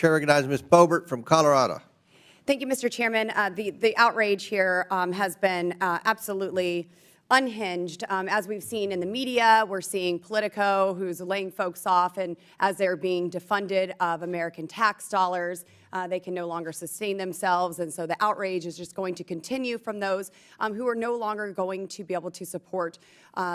Chair recognizes Ms. Boebert from Colorado. Thank you, Mr. Chairman. The outrage here has been absolutely unhinged. As we've seen in the media, we're seeing Politico, who's laying folks off, and as they're being defunded of American tax dollars, they can no longer sustain themselves. And so the outrage is just going to continue from those who are no longer going to be able to support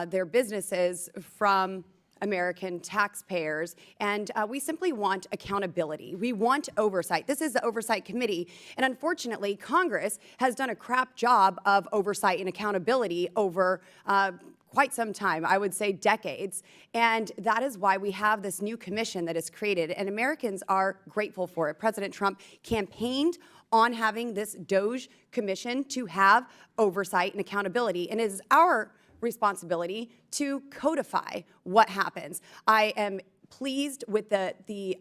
their businesses from American taxpayers, and we simply want accountability. We want oversight. This is the Oversight Committee, and unfortunately, Congress has done a crap job of oversight and accountability over quite some time, I would say decades, and that is why we have this new commission that is created, and Americans are grateful for it. President Trump campaigned on having this DOJ commission to have oversight and accountability, and it is our responsibility to codify what happens. I am pleased with the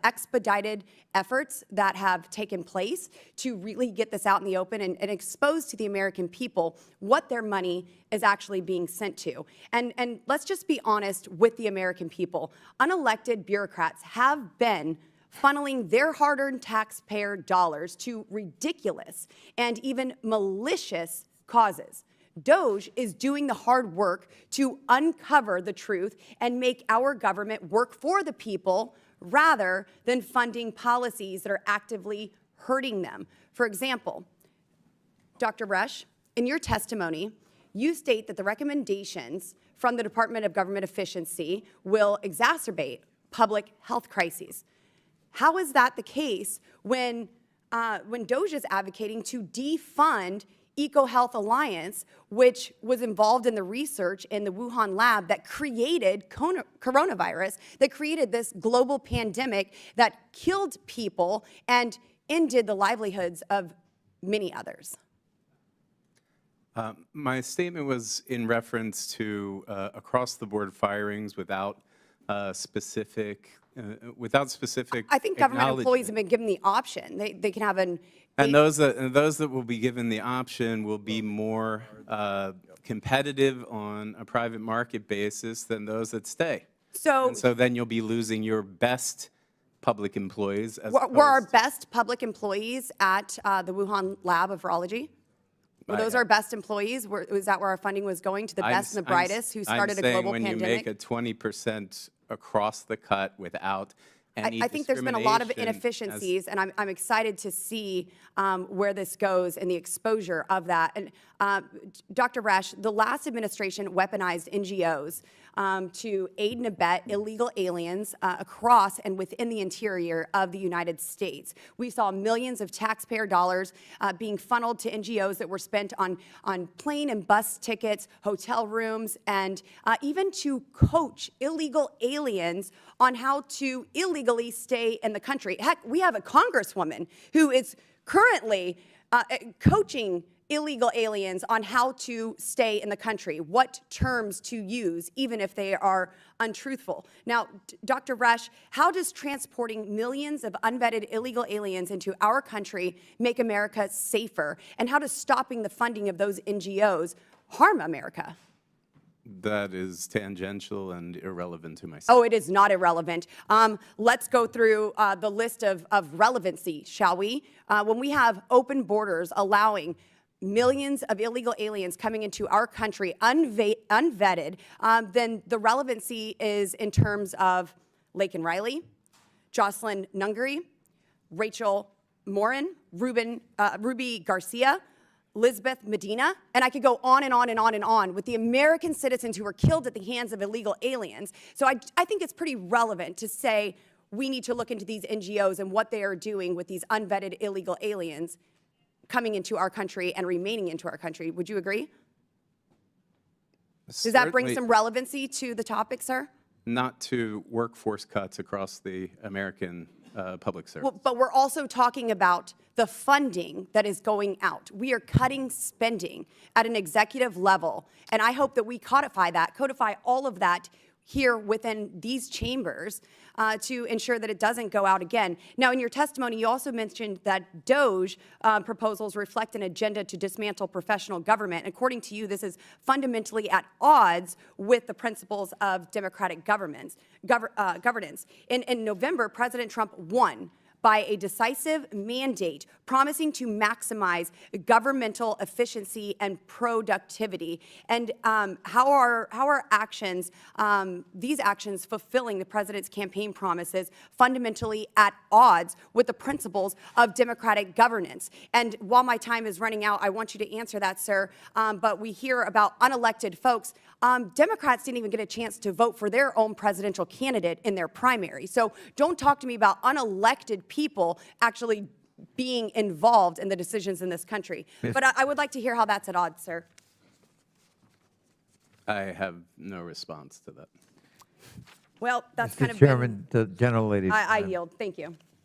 expedited efforts that have taken place to really get this out in the open and expose to the American people what their money is actually being sent to. And let's just be honest with the American people. Unelected bureaucrats have been funneling their hard-earned taxpayer dollars to ridiculous and even malicious causes. DOJ is doing the hard work to uncover the truth and make our government work for the people rather than funding policies that are actively hurting them. For example, Dr. Resh, in your testimony, you state that the recommendations from the Department of Government Efficiency will exacerbate public health crises. How is that the case when DOJ is advocating to defund EcoHealth Alliance, which was involved in the research in the Wuhan lab that created coronavirus, that created this global pandemic that killed people and ended the livelihoods of many others? My statement was in reference to across-the-board firings without specific I think government employees have been given the option. They can have an. And those that will be given the option will be more competitive on a private market basis than those that stay. So then you'll be losing your best public employees. Were our best public employees at the Wuhan lab of virology? Were those our best employees? Was that where our funding was going, to the best and the brightest who started a global pandemic? I'm saying when you make a 20% across the cut without I think there's been a lot of inefficiencies, and I'm excited to see where this goes and the exposure of that. And Dr. Resh, the last administration weaponized NGOs to aid and abet illegal aliens across and within the interior of the United States. We saw millions of taxpayer dollars being funneled to NGOs that were spent on plane and bus tickets, hotel rooms, and even to coach illegal aliens on how to illegally stay in the country. Heck, we have a Congresswoman who is currently coaching illegal aliens on how to stay in the country, what terms to use, even if they are untruthful. Now, Dr. Resh, how does transporting millions of unvetted illegal aliens into our country make America safer? And how does stopping the funding of those NGOs harm America? That is tangential and irrelevant to myself. Oh, it is not irrelevant. Let's go through the list of relevancy, shall we? When we have open borders allowing millions of illegal aliens coming into our country unvetted, then the relevancy is in terms of Laken Riley, Jocelyn Nungary, Rachel Morin, Ruby Garcia, Elizabeth Medina, and I could go on and on and on and on with the American citizens who were killed at the hands of illegal aliens. So I think it's pretty relevant to say we need to look into these NGOs and what they are doing with these unvetted illegal aliens coming into our country and remaining into our country. Would you agree? Does that bring some relevancy to the topic, sir? Not to workforce cuts across the American public service. Well, but we're also talking about the funding that is going out. We are cutting spending at an executive level, and I hope that we codify all of that here within these chambers to ensure that it doesn't go out again. Now, in your testimony, you also mentioned that DOGE proposals reflect an agenda to dismantle professional government. According to you, this is fundamentally at odds with the principles of democratic governance. In November, President Trump won by a decisive mandate promising to maximize governmental efficiency and productivity. And how are actions, these actions fulfilling the president's campaign promises fundamentally at odds with the principles of democratic governance? And while my time is running out, I want you to answer that, sir. But we hear about unelected folks. Democrats didn't even get a chance to vote for their own presidential candidate in their primary. So don't talk to me about unelected people actually being involved in the decisions in this country. But I would like to hear how that's at odds, sir. I have no response to that. Well, that's kind of Mr. Chairman, the gentlelady. I yield. Thank you.